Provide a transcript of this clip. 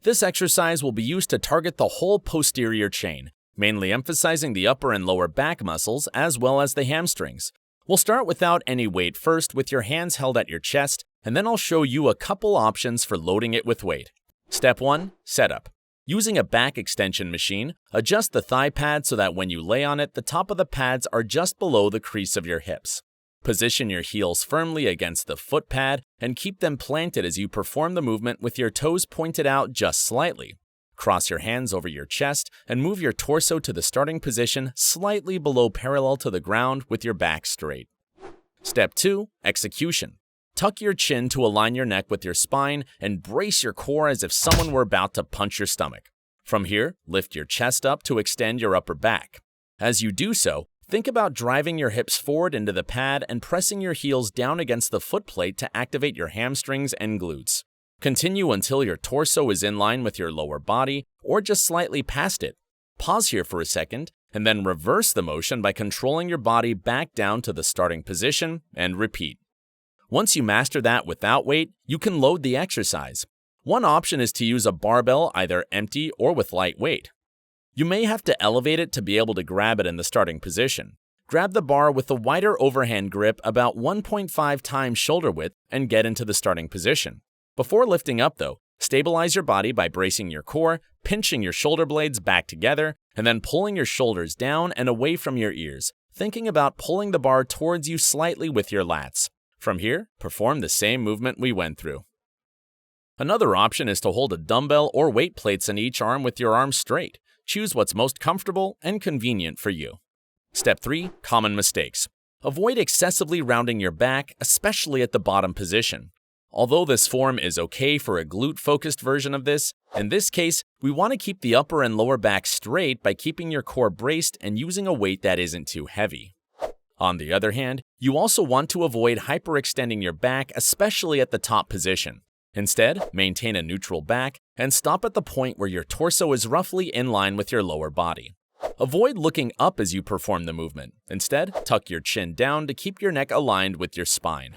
This exercise will be used to target the whole posterior chain, mainly emphasizing the upper and lower back muscles as well as the hamstrings. We'll start without any weight first with your hands held at your chest, and then I'll show you a couple options for loading it with weight. Step 1. Setup. Using a back extension machine, adjust the thigh pad so that when you lay on it, the top of the pads are just below the crease of your hips. Position your heels firmly against the foot pad and keep them planted as you perform the movement with your toes pointed out just slightly. Cross your hands over your chest and move your torso to the starting position slightly below parallel to the ground with your back straight. Step 2. Execution. Tuck your chin to align your neck with your spine and brace your core as if someone were about to punch your stomach. From here, lift your chest up to extend your upper back. As you do so, think about driving your hips forward into the pad and pressing your heels down against the foot plate to activate your hamstrings and glutes. Continue until your torso is in line with your lower body or just slightly past it. Pause here for a second and then reverse the motion by controlling your body back down to the starting position and repeat. Once you master that without weight, you can load the exercise. One option is to use a barbell either empty or with light weight. You may have to elevate it to be able to grab it in the starting position. Grab the bar with a wider overhand grip about 1.5 times shoulder width and get into the starting position. Before lifting up though, stabilize your body by bracing your core, pinching your shoulder blades back together, and then pulling your shoulders down and away from your ears, thinking about pulling the bar towards you slightly with your lats. From here, perform the same movement we went through. Another option is to hold a dumbbell or weight plates in each arm with your arms straight. Choose what's most comfortable and convenient for you. Step 3. Common mistakes. Avoid excessively rounding your back, especially at the bottom position. Although this form is okay for a glute-focused version of this, in this case, we want to keep the upper and lower back straight by keeping your core braced and using a weight that isn't too heavy. On the other hand, you also want to avoid hyperextending your back, especially at the top position. Instead, maintain a neutral back and stop at the point where your torso is roughly in line with your lower body. Avoid looking up as you perform the movement. Instead, tuck your chin down to keep your neck aligned with your spine.